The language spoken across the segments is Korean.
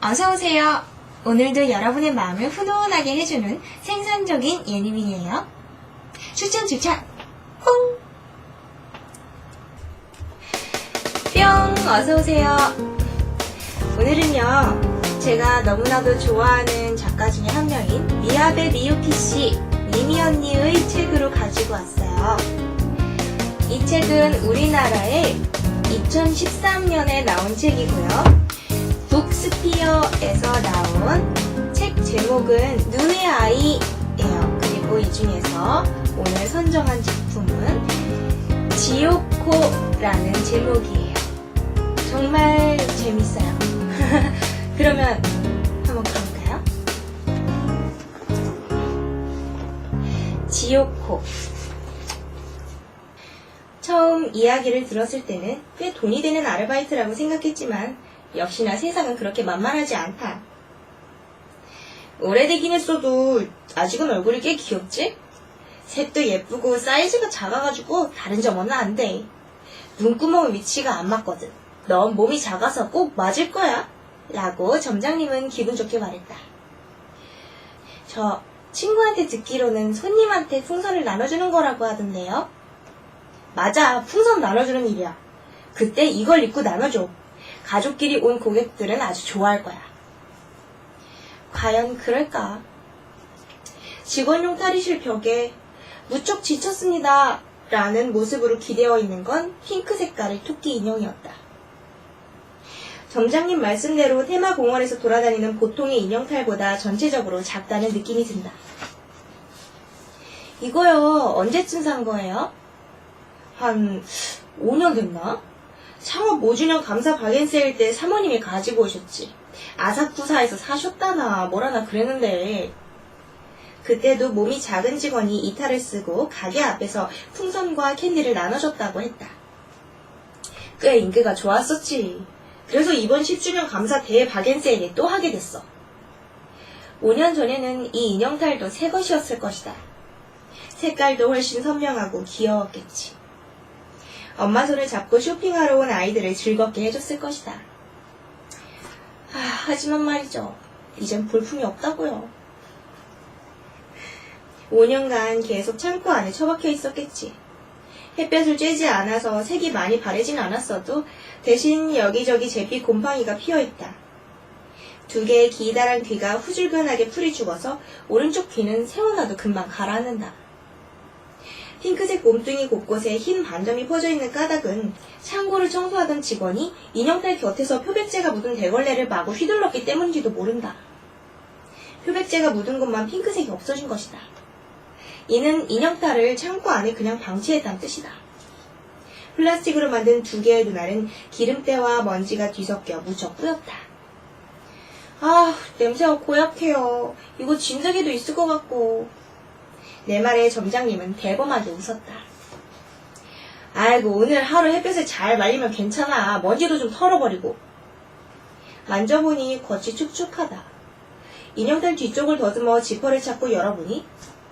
어서오세요. 오늘도 여러분의 마음을 훈훈하게 해주는 생산적인 예님이에요. 추천! 퐁! 뿅! 어서오세요. 오늘은요, 제가 너무나도 좋아하는 작가 중에 한 명인 미야베 미유키 씨, 미미 언니의 책으로 가지고 왔어요. 이 책은 우리나라에 2013년에 나온 책이고요. 북스피어에서 나온 책 제목은 누의 아이예요. 그리고 이 중에서 오늘 선정한 작품은 지오코라는 제목이에요. 정말 재밌어요. 그러면 한번 가볼까요? 지오코. 처음 이야기를 들었을 때는 꽤 돈이 되는 아르바이트라고 생각했지만 역시나 세상은 그렇게 만만하지 않다. 오래되긴 했어도 아직은 얼굴이 꽤 귀엽지? 색도 예쁘고 사이즈가 작아가지고 다른 점은 안 돼. 눈구멍 위치가 안 맞거든. 넌 몸이 작아서 꼭 맞을 거야. 라고 점장님은 기분 좋게 말했다. 저 친구한테 듣기로는 손님한테 풍선을 나눠주는 거라고 하던데요. 맞아, 풍선 나눠주는 일이야. 그때 이걸 입고 나눠줘. 가족끼리 온 고객들은 아주 좋아할 거야. 과연 그럴까? 직원용 탈의실 벽에 무척 지쳤습니다 라는 모습으로 기대어 있는 건 핑크 색깔의 토끼 인형이었다. 점장님 말씀대로 테마공원에서 돌아다니는 보통의 인형탈보다 전체적으로 작다는 느낌이 든다. 이거요, 언제쯤 산 거예요? 한 5년 됐나? 창업 5주년 감사 박앤세일 때 사모님이 가지고 오셨지. 아사쿠사에서 사셨다나 뭐라나 그랬는데 그때도 몸이 작은 직원이 이탈을 쓰고 가게 앞에서 풍선과 캔디를 나눠줬다고 했다. 꽤 인기가 좋았었지. 그래서 이번 10주년 감사 대회 박앤세일에 또 하게 됐어. 5년 전에는 이 인형탈도 새 것이었을 것이다. 색깔도 훨씬 선명하고 귀여웠겠지. 엄마 손을 잡고 쇼핑하러 온 아이들을 즐겁게 해줬을 것이다. 하지만 말이죠. 이젠 볼품이 없다고요. 5년간 계속 창고 안에 처박혀 있었겠지. 햇볕을 쬐지 않아서 색이 많이 바래진 않았어도 대신 여기저기 잿빛 곰팡이가 피어있다. 2개의 기다란 귀가 후줄근하게 풀이 죽어서 오른쪽 귀는 세워놔도 금방 가라앉는다. 핑크색 몸뚱이 곳곳에 흰 반점이 퍼져있는 까닭은 창고를 청소하던 직원이 인형탈 곁에서 표백제가 묻은 대걸레를 마구 휘둘렀기 때문인지도 모른다. 표백제가 묻은 곳만 핑크색이 없어진 것이다. 이는 인형탈을 창고 안에 그냥 방치했다는 뜻이다. 플라스틱으로 만든 2개의 눈알은 기름때와 먼지가 뒤섞여 무척 뿌옇다. 냄새가 고약해요. 이거 진드기도 있을 것 같고. 내 말에 점장님은 대범하게 웃었다. 아이고, 오늘 하루 햇볕에 잘 말리면 괜찮아. 먼지도 좀 털어버리고. 만져보니 겉이 축축하다. 인형탈 뒤쪽을 더듬어 지퍼를 찾고 열어보니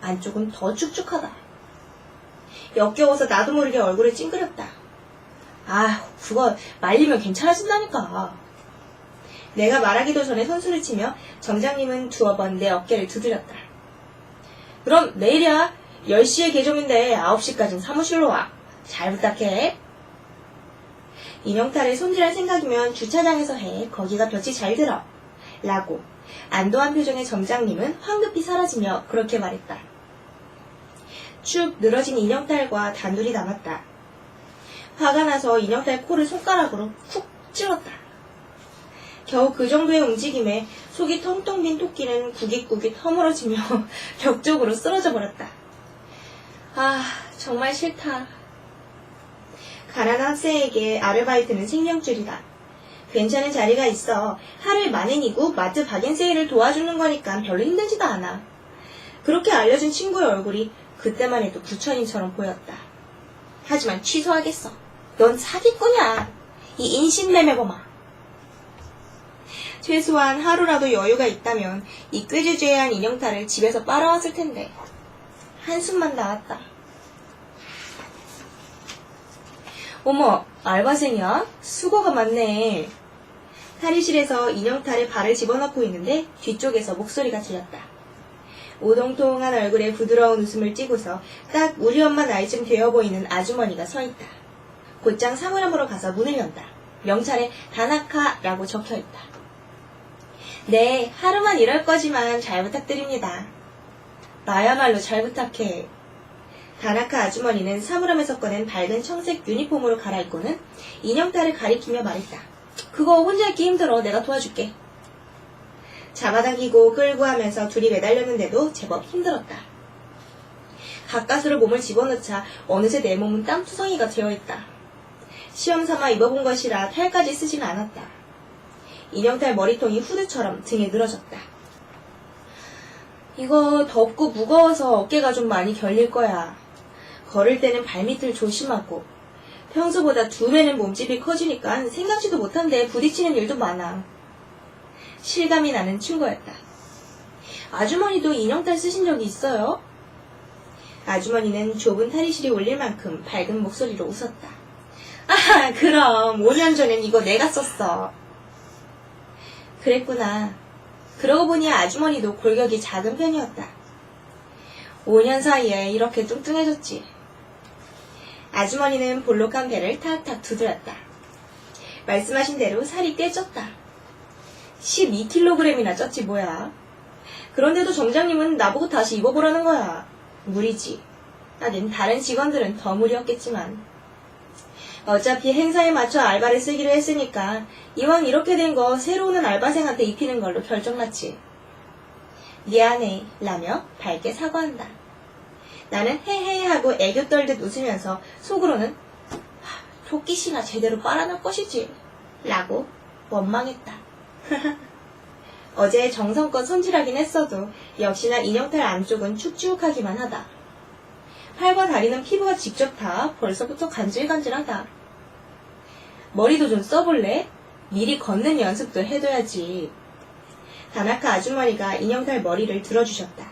안쪽은 더 축축하다. 역겨워서 나도 모르게 얼굴을 찡그렸다. 그거 말리면 괜찮아진다니까. 내가 말하기도 전에 손수를 치며 점장님은 2번 내 어깨를 두드렸다. 그럼 내일이야. 10시에 개점인데 9시까진 사무실로 와. 잘 부탁해. 인형탈을 손질할 생각이면 주차장에서 해. 거기가 볕이 잘 들어. 라고 안도한 표정의 점장님은 황급히 사라지며 그렇게 말했다. 축 늘어진 인형탈과 단둘이 남았다. 화가 나서 인형탈 코를 손가락으로 쿡 찔렀다. 겨우 그 정도의 움직임에 속이 텅텅 빈 토끼는 구깃구깃 허물어지며 벽 쪽으로 쓰러져 버렸다. 정말 싫다. 가난한 학생에게 아르바이트는 생명줄이다. 괜찮은 자리가 있어. 하루에 만엔이고 마트 박앤세일을 도와주는 거니까 별로 힘들지도 않아. 그렇게 알려준 친구의 얼굴이 그때만 해도 부처님처럼 보였다. 하지만 취소하겠어. 넌 사기꾼이야. 이 인신매매범아. 최소한 하루라도 여유가 있다면 이 꾀죄죄한 인형탈을 집에서 빨아왔을 텐데. 한숨만 나왔다. 어머, 알바생이야? 수고가 많네. 탈의실에서 인형탈에 발을 집어넣고 있는데 뒤쪽에서 목소리가 들렸다. 오동통한 얼굴에 부드러운 웃음을 띠고서 딱 우리 엄마 나이쯤 되어 보이는 아주머니가 서 있다. 곧장 사물함으로 가서 문을 연다. 명찰에 다나카라고 적혀있다. 네, 하루만 이럴 거지만 잘 부탁드립니다. 나야말로 잘 부탁해. 다나카 아주머니는 사물함에서 꺼낸 밝은 청색 유니폼으로 갈아입고는 인형탈을 가리키며 말했다. 그거 혼자 하기 힘들어. 내가 도와줄게. 잡아당기고 끌고 하면서 둘이 매달렸는데도 제법 힘들었다. 가까스로 몸을 집어넣자 어느새 내 몸은 땀투성이가 되어있다. 시험삼아 입어본 것이라 탈까지 쓰진 않았다. 인형탈 머리통이 후드처럼 등에 늘어졌다. 이거 덥고 무거워서 어깨가 좀 많이 결릴 거야. 걸을 때는 발밑을 조심하고 평소보다 2배는 몸집이 커지니까 생각지도 못한데 부딪히는 일도 많아. 실감이 나는 충고였다. 아주머니도 인형탈 쓰신 적이 있어요? 아주머니는 좁은 탈의실이 울릴 만큼 밝은 목소리로 웃었다. 아, 그럼 5년 전엔 이거 내가 썼어. 그랬구나. 그러고 보니 아주머니도 골격이 작은 편이었다. 5년 사이에 이렇게 뚱뚱해졌지. 아주머니는 볼록한 배를 탁탁 두드렸다. 말씀하신 대로 살이 꽤 쪘다. 12kg이나 쪘지 뭐야. 그런데도 정장님은 나보고 다시 입어보라는 거야. 무리지. 하긴 다른 직원들은 더 무리였겠지만. 어차피 행사에 맞춰 알바를 쓰기로 했으니까 이왕 이렇게 된 거 새로 오는 알바생한테 입히는 걸로 결정났지. 미안해 라며 밝게 사과한다. 나는 헤헤 하고 애교 떨듯 웃으면서 속으로는 토끼씨나 제대로 빨아낼 것이지 라고 원망했다. 어제 정성껏 손질하긴 했어도 역시나 인형탈 안쪽은 축축하기만 하다. 팔과 다리는 피부가 직접 다 벌써부터 간질간질하다. 머리도 좀 써볼래? 미리 걷는 연습도 해둬야지. 다나카 아주머니가 인형탈 머리를 들어주셨다.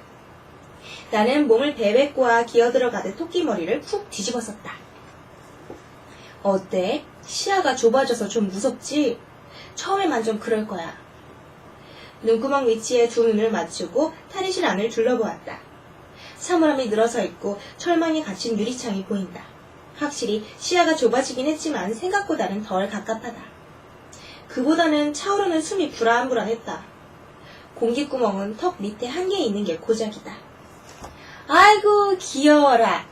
나는 몸을 베베꼬아 기어들어가듯 토끼머리를 푹 뒤집었었다. 어때? 시야가 좁아져서 좀 무섭지? 처음에만 좀 그럴 거야. 눈구멍 위치에 두 눈을 맞추고 탈의실 안을 둘러보았다. 사물함이 늘어서 있고 철망이 갇힌 유리창이 보인다. 확실히 시야가 좁아지긴 했지만 생각보다는 덜 갑갑하다. 그보다는 차오르는 숨이 불안불안했다. 공기구멍은 턱 밑에 한 개 있는 게 고작이다. 아이고 귀여워라.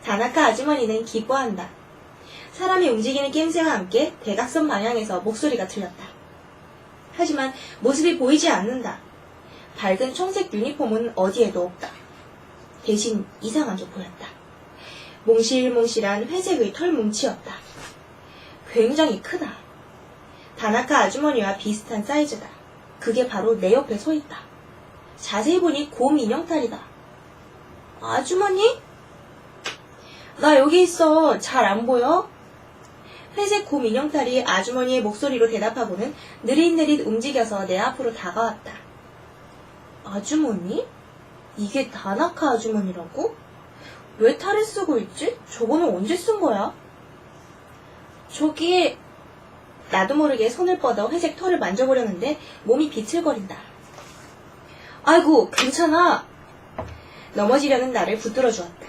다나카 아주머니는 기뻐한다. 사람이 움직이는 낌새와 함께 대각선 방향에서 목소리가 들렸다. 하지만 모습이 보이지 않는다. 밝은 청색 유니폼은 어디에도 없다. 대신 이상한 게 보였다. 몽실몽실한 회색의 털 뭉치였다. 굉장히 크다. 다나카 아주머니와 비슷한 사이즈다. 그게 바로 내 옆에 서 있다. 자세히 보니 곰 인형탈이다. 아주머니? 나 여기 있어. 잘 안 보여? 회색 곰 인형탈이 아주머니의 목소리로 대답하고는 느릿느릿 움직여서 내 앞으로 다가왔다. 아주머니? 이게 다나카 아주머니라고? 왜 탈을 쓰고 있지? 저거는 언제 쓴 거야? 저기... 나도 모르게 손을 뻗어 회색 털을 만져보려는데 몸이 비틀거린다. 아이고 괜찮아. 넘어지려는 나를 붙들어 주었다.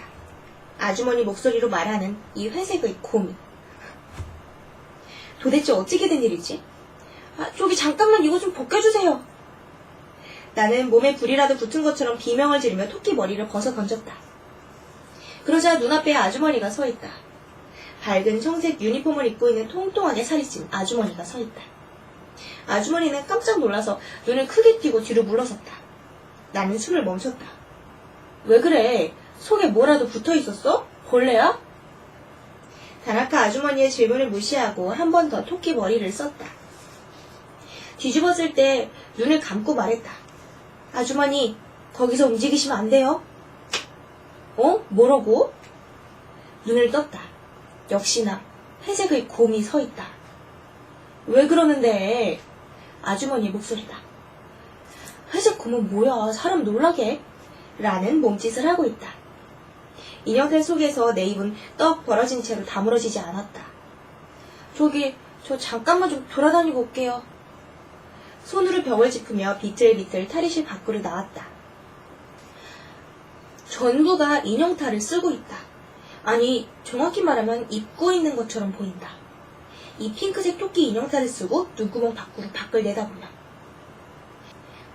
아주머니 목소리로 말하는 이 회색의 곰이. 도대체 어떻게 된 일이지? 저기 잠깐만 이거 좀 벗겨주세요. 나는 몸에 불이라도 붙은 것처럼 비명을 지르며 토끼 머리를 벗어 던졌다. 그러자 눈앞에 아주머니가 서 있다. 밝은 청색 유니폼을 입고 있는 통통하게 살이 찐 아주머니가 서 있다. 아주머니는 깜짝 놀라서 눈을 크게 띄고 뒤로 물러섰다. 나는 숨을 멈췄다. 왜 그래? 속에 뭐라도 붙어 있었어? 벌레야? 다나카 아주머니의 질문을 무시하고 한 번 더 토끼 머리를 썼다. 뒤집었을 때 눈을 감고 말했다. 아주머니, 거기서 움직이시면 안 돼요? 뭐라고? 눈을 떴다. 역시나 회색의 곰이 서 있다. 왜 그러는데? 아주머니의 목소리다. 회색 곰은 뭐야? 사람 놀라게? 라는 몸짓을 하고 있다. 인형탈 속에서 내 입은 떡 벌어진 채로 다물어지지 않았다. 저기 저 잠깐만 좀 돌아다니고 올게요. 손으로 벽을 짚으며 비틀비틀 탈의실 밖으로 나왔다. 전부가 인형탈을 쓰고 있다. 아니, 정확히 말하면 입고 있는 것처럼 보인다. 이 핑크색 토끼 인형탈을 쓰고 눈구멍 밖으로 밖을 내다보며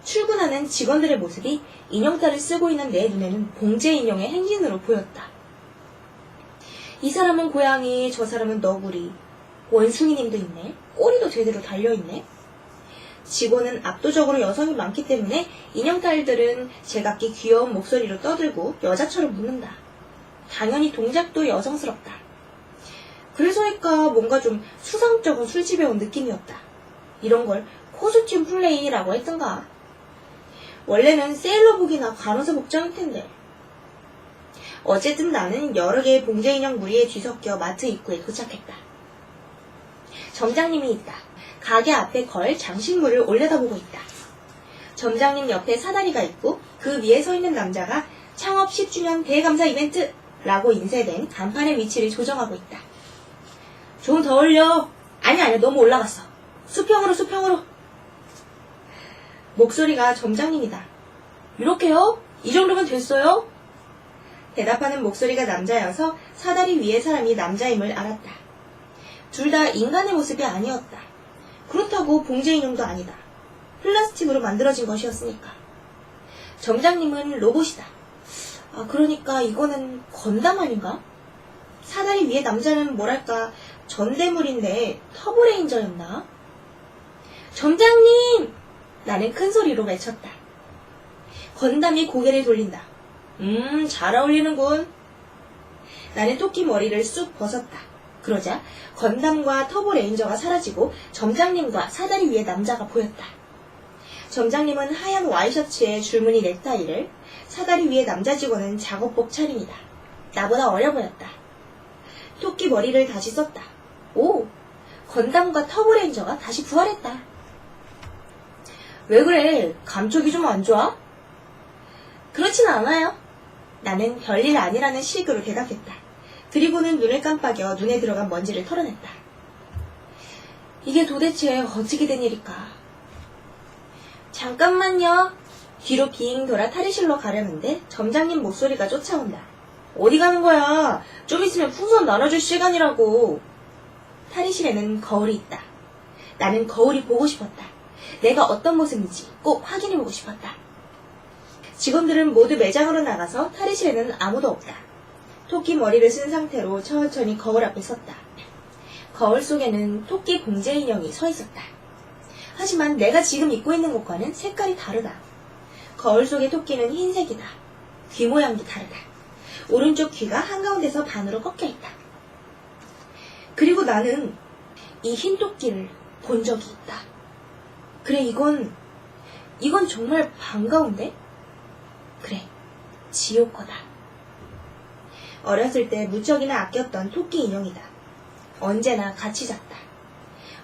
출근하는 직원들의 모습이 인형탈을 쓰고 있는 내 눈에는 봉제 인형의 행진으로 보였다. 이 사람은 고양이, 저 사람은 너구리, 원숭이님도 있네. 꼬리도 제대로 달려있네. 직원은 압도적으로 여성이 많기 때문에 인형탈들은 제각기 귀여운 목소리로 떠들고 여자처럼 묻는다. 당연히 동작도 여성스럽다. 그래서일까 뭔가 좀 수상쩍은 술집에 온 느낌이었다. 이런 걸 코스튬 플레이라고 했던가. 원래는 세일러복이나 간호사 복장일 텐데. 어쨌든 나는 여러 개의 봉제 인형 무리에 뒤섞여 마트 입구에 도착했다. 점장님이 있다. 가게 앞에 걸 장식물을 올려다보고 있다. 점장님 옆에 사다리가 있고 그 위에 서 있는 남자가 창업 10주년 대감사 이벤트라고 인쇄된 간판의 위치를 조정하고 있다. 좀 더 올려. 아니 너무 올라갔어. 수평으로. 목소리가 점장님이다. 이렇게요? 이 정도면 됐어요? 대답하는 목소리가 남자여서 사다리 위의 사람이 남자임을 알았다. 둘 다 인간의 모습이 아니었다. 그렇다고 봉제 인형도 아니다. 플라스틱으로 만들어진 것이었으니까. 점장님은 로봇이다. 그러니까 이거는 건담 아닌가? 사다리 위의 남자는 뭐랄까 전대물인데 터보레인저였나? 점장님! 나는 큰 소리로 외쳤다. 건담이 고개를 돌린다. 잘 어울리는군. 나는 토끼 머리를 쑥 벗었다. 그러자 건담과 터보레인저가 사라지고 점장님과 사다리 위의 남자가 보였다. 점장님은 하얀 와이셔츠에 줄무늬 넥타이를, 사다리 위의 남자 직원은 작업복 차림이다. 나보다 어려 보였다. 토끼 머리를 다시 썼다. 오! 건담과 터보레인저가 다시 부활했다. 왜 그래? 감촉이 좀 안 좋아? 그렇진 않아요. 나는 별일 아니라는 식으로 대답했다. 그리고는 눈을 깜빡여 눈에 들어간 먼지를 털어냈다. 이게 도대체 어떻게 된 일일까? 잠깐만요. 뒤로 빙 돌아 탈의실로 가려는데 점장님 목소리가 쫓아온다. 어디 가는 거야? 좀 있으면 풍선 나눠줄 시간이라고. 탈의실에는 거울이 있다. 나는 거울이 보고 싶었다. 내가 어떤 모습인지 꼭 확인해보고 싶었다. 직원들은 모두 매장으로 나가서 탈의실에는 아무도 없다. 토끼 머리를 쓴 상태로 천천히 거울 앞에 섰다. 거울 속에는 토끼 봉제 인형이 서 있었다. 하지만 내가 지금 입고 있는 것과는 색깔이 다르다. 거울 속의 토끼는 흰색이다. 귀 모양도 다르다. 오른쪽 귀가 한가운데서 반으로 꺾여 있다. 그리고 나는 이 흰 토끼를 본 적이 있다. 그래, 이건 정말 반가운데? 그래, 지오코다. 어렸을 때 무척이나 아꼈던 토끼 인형이다. 언제나 같이 잤다.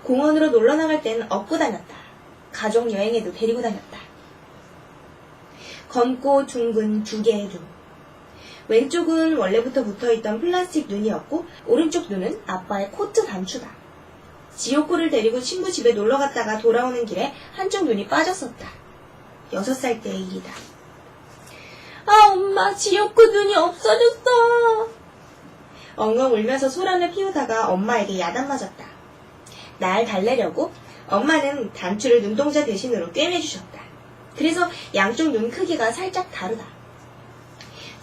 공원으로 놀러 나갈 땐 업고 다녔다. 가족 여행에도 데리고 다녔다. 검고 둥근 두 개의 눈. 왼쪽은 원래부터 붙어있던 플라스틱 눈이었고 오른쪽 눈은 아빠의 코트 단추다. 지오코를 데리고 친구 집에 놀러 갔다가 돌아오는 길에 한쪽 눈이 빠졌었다. 6살 때의 일이다. 엄마, 지오코 눈이 없어졌어. 엉엉 울면서 소란을 피우다가 엄마에게 야단맞았다. 날 달래려고 엄마는 단추를 눈동자 대신으로 꿰매주셨다. 그래서 양쪽 눈 크기가 살짝 다르다.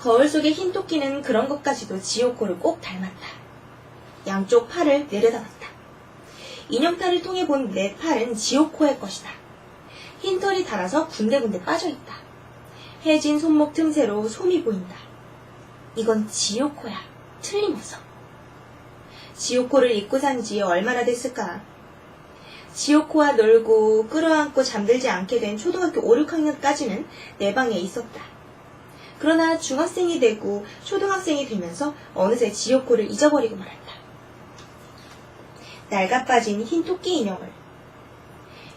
거울 속의 흰 토끼는 그런 것까지도 지오코를 꼭 닮았다. 양쪽 팔을 내려다봤다. 인형탈을 통해 본 내 팔은 지오코의 것이다. 흰 털이 닳아서 군데군데 빠져있다. 해진 손목 틈새로 솜이 보인다. 이건 지오코야. 틀림없어. 지오코를 잊고 산 지 얼마나 됐을까? 지오코와 놀고 끌어안고 잠들지 않게 된 초등학교 5, 6학년까지는 내 방에 있었다. 그러나 중학생이 되고 초등학생이 되면서 어느새 지오코를 잊어버리고 말았다. 낡아 빠진 흰 토끼 인형을.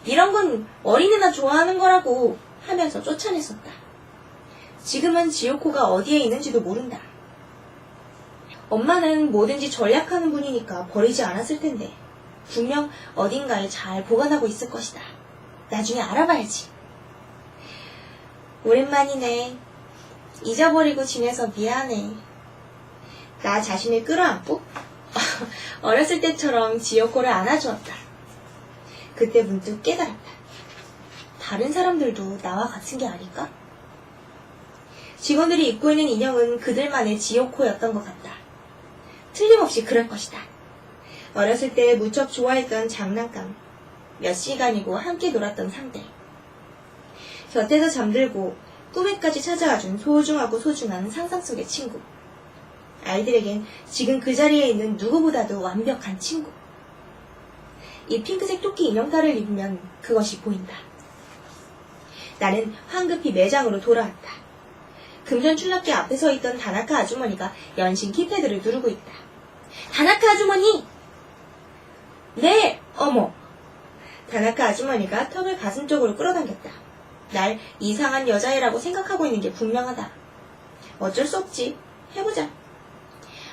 이런 건 어린애나 좋아하는 거라고 하면서 쫓아냈었다. 지금은 지오코가 어디에 있는지도 모른다. 엄마는 뭐든지 전략하는 분이니까 버리지 않았을 텐데 분명 어딘가에 잘 보관하고 있을 것이다. 나중에 알아봐야지. 오랜만이네. 잊어버리고 지내서 미안해. 나 자신을 끌어안고 어렸을 때처럼 지효코를 안아주었다. 그때 문득 깨달았다. 다른 사람들도 나와 같은 게 아닐까? 직원들이 입고 있는 인형은 그들만의 지효코였던 것 같다. 틀림없이 그럴 것이다. 어렸을 때 무척 좋아했던 장난감, 몇 시간이고 함께 놀았던 상대, 곁에서 잠들고 꿈에까지 찾아와준 소중하고 소중한 상상 속의 친구. 아이들에겐 지금 그 자리에 있는 누구보다도 완벽한 친구. 이 핑크색 토끼 인형탈을 입으면 그것이 보인다. 나는 황급히 매장으로 돌아왔다. 금전 출납기 앞에 서 있던 다나카 아주머니가 연신 키패드를 누르고 있다. 다나카 아주머니! 네! 어머! 다나카 아주머니가 턱을 가슴 쪽으로 끌어당겼다. 날 이상한 여자애라고 생각하고 있는 게 분명하다. 어쩔 수 없지. 해보자.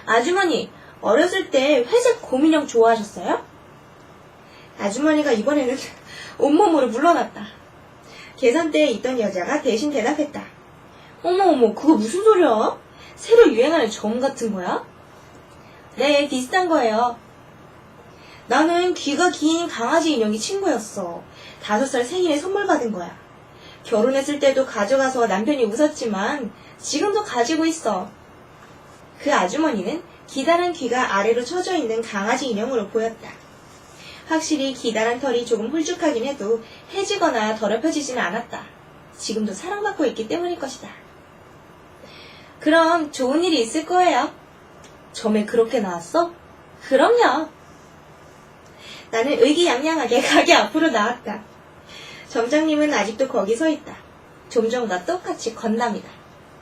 아주머니, 어렸을 때 회색 곰인형 좋아하셨어요? 아주머니가 이번에는 온몸으로 물러났다. 계산대에 있던 여자가 대신 대답했다. 어머, 그거 무슨 소리야? 새로 유행하는 점 같은 거야? 네, 비슷한 거예요. 나는 귀가 긴 강아지 인형이 친구였어. 5살 생일에 선물 받은 거야. 결혼했을 때도 가져가서 남편이 웃었지만 지금도 가지고 있어. 그 아주머니는 기다란 귀가 아래로 처져 있는 강아지 인형으로 보였다. 확실히 기다란 털이 조금 홀쭉하긴 해도 해지거나 더럽혀지지는 않았다. 지금도 사랑받고 있기 때문일 것이다. 그럼 좋은 일이 있을 거예요. 점에 그렇게 나왔어? 그럼요. 나는 의기양양하게 가게 앞으로 나왔다. 점장님은 아직도 거기 서 있다. 좀 전과 똑같이 건담이다.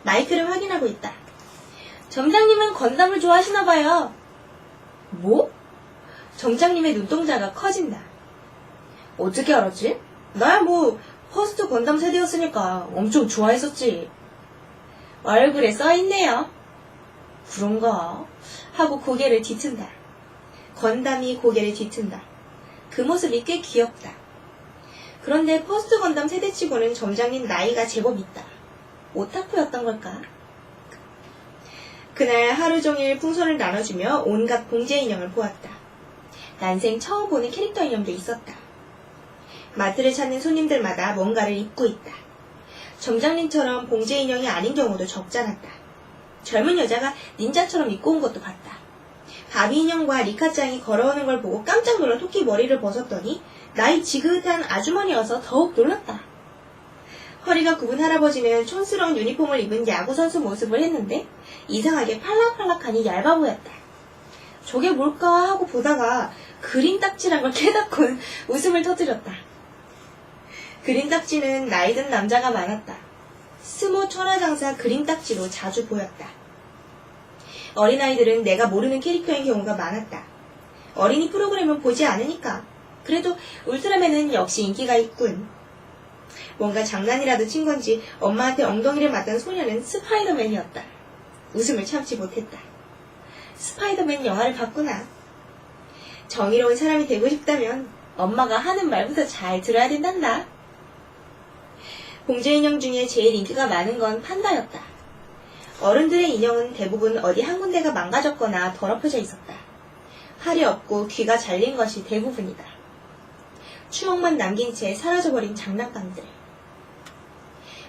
마이크를 확인하고 있다. 점장님은 건담을 좋아하시나 봐요. 뭐? 점장님의 눈동자가 커진다. 어떻게 알았지? 나야 퍼스트 건담 세대였으니까 엄청 좋아했었지. 얼굴에 써있네요. 그런가? 하고 고개를 뒤튼다. 건담이 고개를 뒤튼다. 그 모습이 꽤 귀엽다. 그런데 퍼스트 건담 세대치고는 점장님 나이가 제법 있다. 오타쿠였던 걸까? 그날 하루 종일 풍선을 나눠주며 온갖 봉제 인형을 보았다. 난생 처음 보는 캐릭터 인형도 있었다. 마트를 찾는 손님들마다 뭔가를 입고 있다. 점장님처럼 봉제 인형이 아닌 경우도 적지 않았다. 젊은 여자가 닌자처럼 입고 온 것도 봤다. 바비 인형과 리카짱이 걸어오는 걸 보고 깜짝 놀라 토끼 머리를 벗었더니 나이 지긋한 아주머니여서 더욱 놀랐다. 허리가 굽은 할아버지는 촌스러운 유니폼을 입은 야구선수 모습을 했는데 이상하게 팔락팔락하니 얇아 보였다. 저게 뭘까 하고 보다가 그린 딱지란 걸 깨닫곤 웃음을 터뜨렸다. 그린 딱지는 나이 든 남자가 많았다. 스모 천하장사 그린 딱지로 자주 보였다. 어린아이들은 내가 모르는 캐릭터인 경우가 많았다. 어린이 프로그램은 보지 않으니까. 그래도 울트라맨은 역시 인기가 있군. 뭔가 장난이라도 친 건지 엄마한테 엉덩이를 맞던 소녀는 스파이더맨이었다. 웃음을 참지 못했다. 스파이더맨 영화를 봤구나. 정의로운 사람이 되고 싶다면 엄마가 하는 말부터 잘 들어야 된단다. 봉제 인형 중에 제일 인기가 많은 건 판다였다. 어른들의 인형은 대부분 어디 한 군데가 망가졌거나 더럽혀져 있었다. 팔이 없고 귀가 잘린 것이 대부분이다. 추억만 남긴 채 사라져버린 장난감들.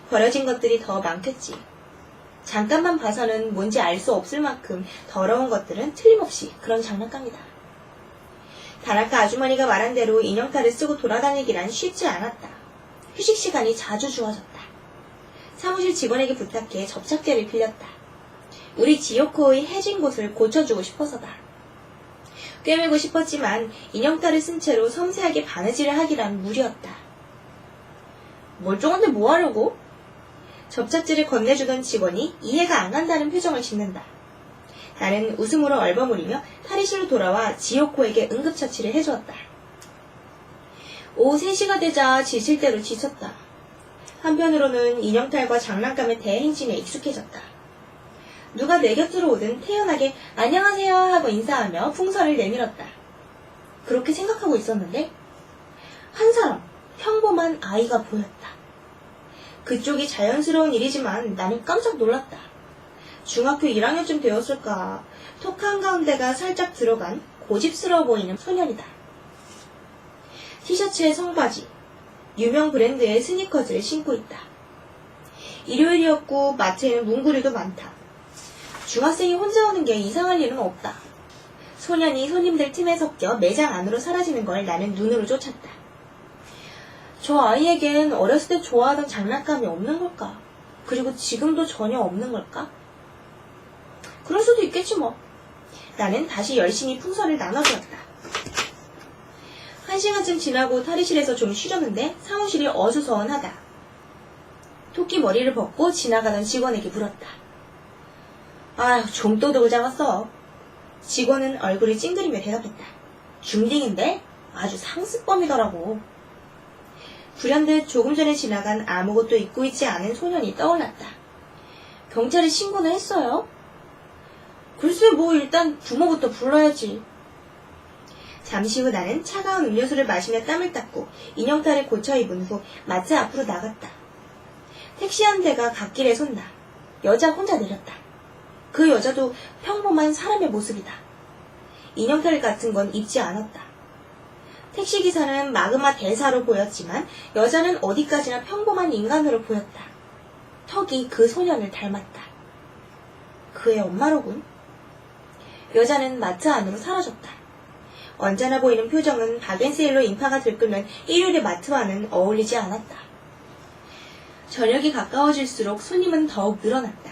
버려진 것들이 더 많겠지. 잠깐만 봐서는 뭔지 알 수 없을 만큼 더러운 것들은 틀림없이 그런 장난감이다. 다나카 아주머니가 말한 대로 인형탈을 쓰고 돌아다니기란 쉽지 않았다. 휴식 시간이 자주 주어졌다. 사무실 직원에게 부탁해 접착제를 빌렸다. 우리 지요코의 해진 곳을 고쳐주고 싶어서다. 꿰매고 싶었지만 인형탈을 쓴 채로 섬세하게 바느질을 하기란 무리였다. 멀쩡한데 뭐 하려고? 접착제를 건네주던 직원이 이해가 안 간다는 표정을 짓는다. 나는 웃음으로 얼버무리며 탈의실로 돌아와 지요코에게 응급처치를 해주었다. 오후 3시가 되자 지칠 대로 지쳤다. 한편으로는 인형탈과 장난감의 대행진에 익숙해졌다. 누가 내 곁으로 오든 태연하게 안녕하세요 하고 인사하며 풍선을 내밀었다. 그렇게 생각하고 있었는데 한 사람, 평범한 아이가 보였다. 그쪽이 자연스러운 일이지만 나는 깜짝 놀랐다. 중학교 1학년쯤 되었을까. 턱 한가운데가 살짝 들어간 고집스러워 보이는 소년이다. 티셔츠에 청바지, 유명 브랜드의 스니커즈를 신고 있다. 일요일이었고 마트에는 문구류도 많다. 중학생이 혼자 오는 게 이상할 일은 없다. 소년이 손님들 틈에 섞여 매장 안으로 사라지는 걸 나는 눈으로 쫓았다. 저 아이에겐 어렸을 때 좋아하던 장난감이 없는 걸까? 그리고 지금도 전혀 없는 걸까? 그럴 수도 있겠지 뭐. 나는 다시 열심히 풍선을 나눠주었다. 1시간쯤 지나고 탈의실에서 좀 쉬려는데 사무실이 어수선하다. 토끼 머리를 벗고 지나가던 직원에게 물었다. 아휴, 좀도둑을 잡았어. 직원은 얼굴을 찡그리며 대답했다. 중딩인데 아주 상습범이더라고. 불현듯 조금 전에 지나간 아무것도 입고 있지 않은 소년이 떠올랐다. 경찰에 신고는 했어요? 글쎄 뭐 일단 부모부터 불러야지. 잠시 후 나는 차가운 음료수를 마시며 땀을 닦고 인형탈을 고쳐 입은 후 마트 앞으로 나갔다. 택시 한 대가 갓길에 선다. 여자 혼자 내렸다. 그 여자도 평범한 사람의 모습이다. 인형탈 같은 건 입지 않았다. 택시기사는 마그마 대사로 보였지만 여자는 어디까지나 평범한 인간으로 보였다. 턱이 그 소년을 닮았다. 그의 엄마로군. 여자는 마트 안으로 사라졌다. 언짢아 보이는 표정은 바겐세일로 인파가 들끓는 일요일의 마트와는 어울리지 않았다. 저녁이 가까워질수록 손님은 더욱 늘어났다.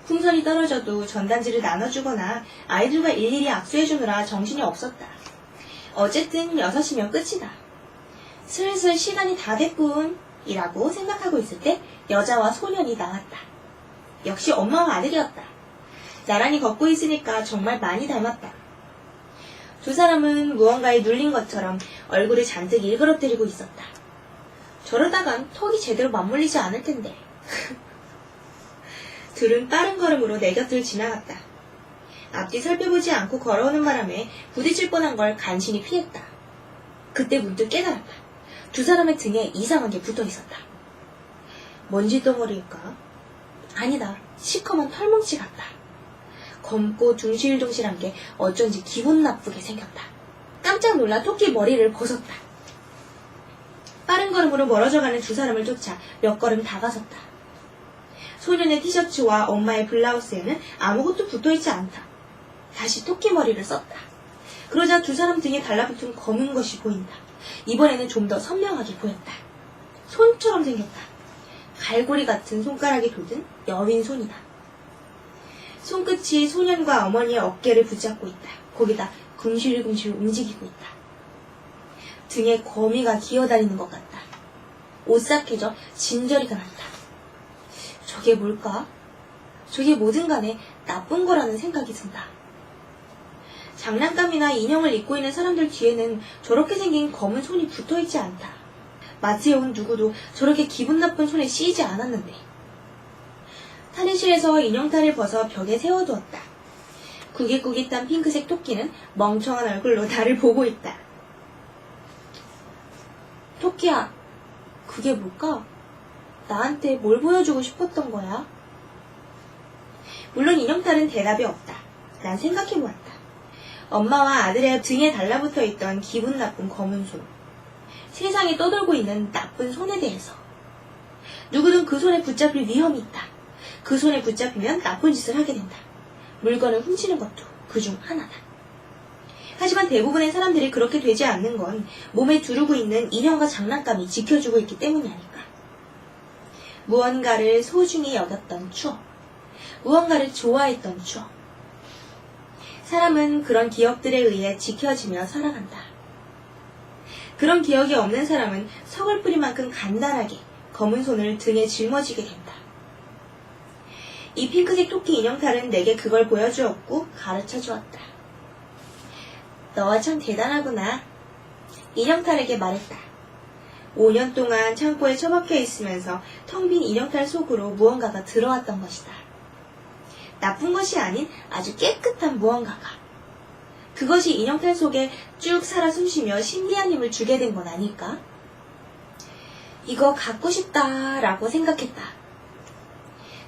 풍선이 떨어져도 전단지를 나눠주거나 아이들과 일일이 악수해주느라 정신이 없었다. 어쨌든 6시면 끝이다. 슬슬 시간이 다 됐군 이라고 생각하고 있을 때 여자와 소년이 나왔다. 역시 엄마와 아들이었다. 나란히 걷고 있으니까 정말 많이 닮았다. 두 사람은 무언가에 눌린 것처럼 얼굴을 잔뜩 일그러뜨리고 있었다. 저러다간 턱이 제대로 맞물리지 않을 텐데. 둘은 빠른 걸음으로 내 곁을 지나갔다. 앞뒤 살펴보지 않고 걸어오는 바람에 부딪힐 뻔한 걸 간신히 피했다. 그때 문득 깨달았다. 두 사람의 등에 이상한 게 붙어 있었다. 먼지 덩어리일까? 아니다. 시커먼 털뭉치 같다. 검고 둥실둥실한 게 어쩐지 기분 나쁘게 생겼다. 깜짝 놀라 토끼 머리를 벗었다. 빠른 걸음으로 멀어져가는 두 사람을 쫓아 몇 걸음 다가섰다. 소년의 티셔츠와 엄마의 블라우스에는 아무것도 붙어있지 않다. 다시 토끼 머리를 썼다. 그러자 두 사람 등에 달라붙은 검은 것이 보인다. 이번에는 좀 더 선명하게 보였다. 손처럼 생겼다. 갈고리 같은 손가락이 돋은 여윈 손이다. 손끝이 소년과 어머니의 어깨를 붙잡고 있다. 거기다 궁실궁실 움직이고 있다. 등에 거미가 기어다니는 것 같다. 오싹해져 진저리가 난다. 저게 뭘까? 저게 뭐든 간에 나쁜 거라는 생각이 든다. 장난감이나 인형을 입고 있는 사람들 뒤에는 저렇게 생긴 검은 손이 붙어있지 않다. 마트에 온 누구도 저렇게 기분 나쁜 손에 씌이지 않았는데. 탈의실에서 인형탈을 벗어 벽에 세워두었다. 구깃구깃한 핑크색 토끼는 멍청한 얼굴로 나를 보고 있다. 토끼야, 그게 뭘까? 나한테 뭘 보여주고 싶었던 거야? 물론 인형탈은 대답이 없다. 난 생각해보았다. 엄마와 아들의 등에 달라붙어 있던 기분 나쁜 검은 손. 세상에 떠돌고 있는 나쁜 손에 대해서. 누구든 그 손에 붙잡힐 위험이 있다. 그 손에 붙잡히면 나쁜 짓을 하게 된다. 물건을 훔치는 것도 그중 하나다. 하지만 대부분의 사람들이 그렇게 되지 않는 건 몸에 두르고 있는 인형과 장난감이 지켜주고 있기 때문이 아닐까. 무언가를 소중히 여겼던 추억. 무언가를 좋아했던 추억. 사람은 그런 기억들에 의해 지켜지며 살아간다. 그런 기억이 없는 사람은 서글프리만큼 간단하게 검은 손을 등에 짊어지게 된다. 이 핑크색 토끼 인형탈은 내게 그걸 보여주었고 가르쳐 주었다. 너와 참 대단하구나. 인형탈에게 말했다. 5년 동안 창고에 처박혀 있으면서 텅 빈 인형탈 속으로 무언가가 들어왔던 것이다. 나쁜 것이 아닌 아주 깨끗한 무언가가. 그것이 인형탈 속에 쭉 살아 숨쉬며 신비한 힘을 주게 된 건 아닐까? 이거 갖고 싶다라고 생각했다.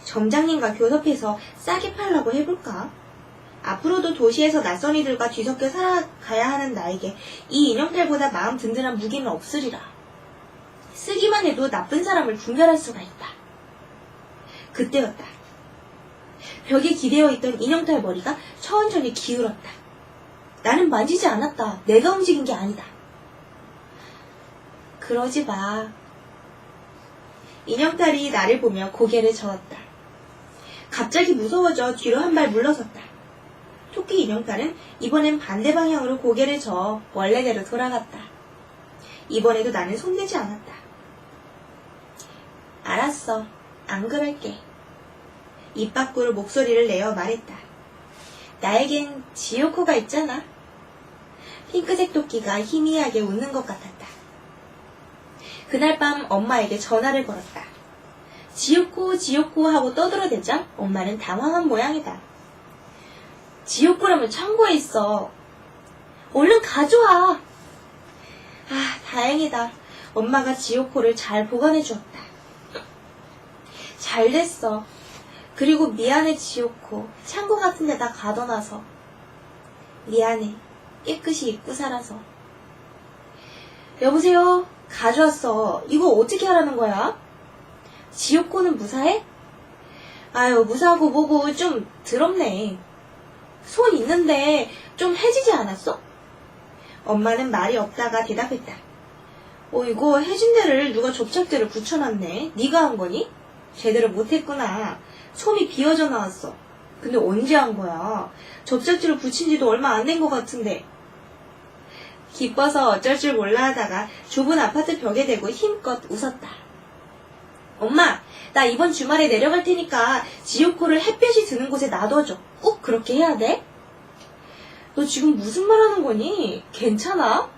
점장님과 교섭해서 싸게 팔라고 해볼까? 앞으로도 도시에서 낯선 이들과 뒤섞여 살아가야 하는 나에게 이 인형탈보다 마음 든든한 무기는 없으리라. 쓰기만 해도 나쁜 사람을 분별할 수가 있다. 그때였다. 벽에 기대어 있던 인형탈 머리가 천천히 기울었다. 나는 만지지 않았다. 내가 움직인 게 아니다. 그러지 마. 인형탈이 나를 보며 고개를 저었다. 갑자기 무서워져 뒤로 한 발 물러섰다. 토끼 인형탈은 이번엔 반대 방향으로 고개를 저어 원래대로 돌아갔다. 이번에도 나는 손대지 않았다. 알았어. 안 그럴게. 입 밖으로 목소리를 내어 말했다. 나에겐 지오코가 있잖아. 핑크색 토끼가 희미하게 웃는 것 같았다. 그날 밤 엄마에게 전화를 걸었다. 지오코, 지오코 하고 떠들어대자 엄마는 당황한 모양이다. 지오코라면 창고에 있어. 얼른 가져와. 아, 다행이다. 엄마가 지오코를 잘 보관해 주었다. 잘 됐어. 그리고 미안해, 지오코. 창고 같은 데다 가둬놔서. 미안해. 깨끗이 입고 살아서. 여보세요? 가져왔어. 이거 어떻게 하라는 거야? 지오코는 무사해? 아유, 무사하고 뭐고 좀 더럽네. 손 있는데 좀 해지지 않았어? 엄마는 말이 없다가 대답했다. 이거 해진 데를 누가 접착제를 붙여놨네. 네가 한 거니? 제대로 못했구나. 솜이 비어져 나왔어. 근데 언제 한 거야? 접착제를 붙인 지도 얼마 안 된 것 같은데. 기뻐서 어쩔 줄 몰라 하다가 좁은 아파트 벽에 대고 힘껏 웃었다. 엄마, 나 이번 주말에 내려갈 테니까 지오코를 햇볕이 드는 곳에 놔둬줘. 꼭 그렇게 해야 돼? 너 지금 무슨 말 하는 거니? 괜찮아?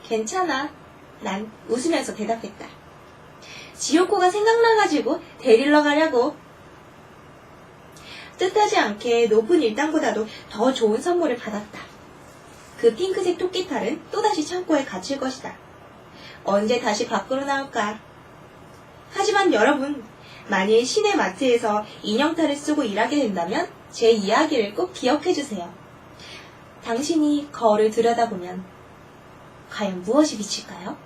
괜찮아. 난 웃으면서 대답했다. 지오코가 생각나가지고 데리러 가려고. 뜻하지 않게 높은 일당보다도 더 좋은 선물을 받았다. 그 핑크색 토끼탈은 또다시 창고에 갇힐 것이다. 언제 다시 밖으로 나올까? 하지만 여러분, 만일 시내 마트에서 인형탈을 쓰고 일하게 된다면 제 이야기를 꼭 기억해주세요. 당신이 거울을 들여다보면 과연 무엇이 비칠까요?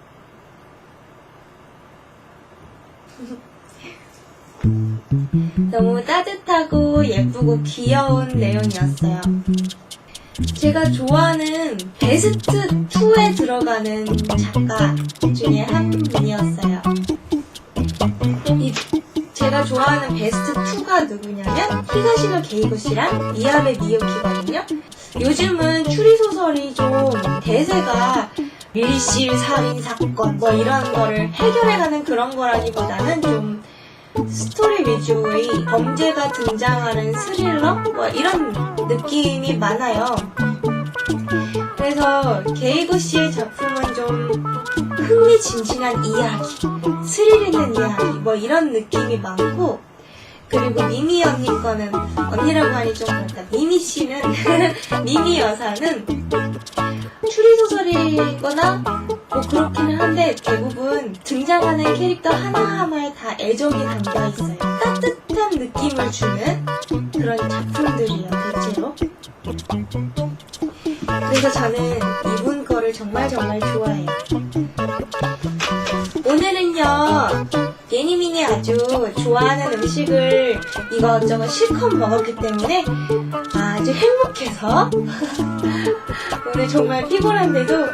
너무 따뜻하고 예쁘고 귀여운 내용이었어요. 제가 좋아하는 베스트 2에 들어가는 작가 중에 한 분이었어요. 제가 좋아하는 베스트 2가 누구냐면 히가시노 게이고 씨랑 미야베 미유키거든요. 요즘은 추리소설이 좀 대세가 밀실 살인 사건 뭐 이런 거를 해결해가는 그런 거라기보다는 좀 스토리 위주의 범죄가 등장하는 스릴러 뭐 이런 느낌이 많아요. 그래서 게이고 씨의 작품은 좀 흥미진진한 이야기, 스릴 있는 이야기 뭐 이런 느낌이 많고, 그리고 미미 언니 거는, 언니라고 하니 좀 그렇다. 미미 씨는 미미 여사는 추리소설이거나 뭐 그렇기는 한데 대부분 등장하는 캐릭터 하나하나에 다 애정이 담겨 있어요. 따뜻한 느낌을 주는 그런 작품들이에요, 대체로. 그래서 저는 이분 거를 정말 좋아해요. 오늘은요, 예니민이 아주 좋아하는 음식을 이것저것 실컷 먹었기 때문에 아주 행복해서 오늘 정말 피곤한데도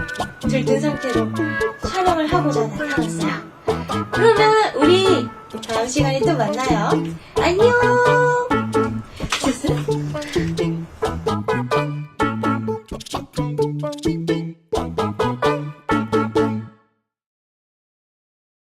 들뜬 상태로 촬영을 하고자 나타났어요. 그러면 우리 다음 시간에 또 만나요. 안녕!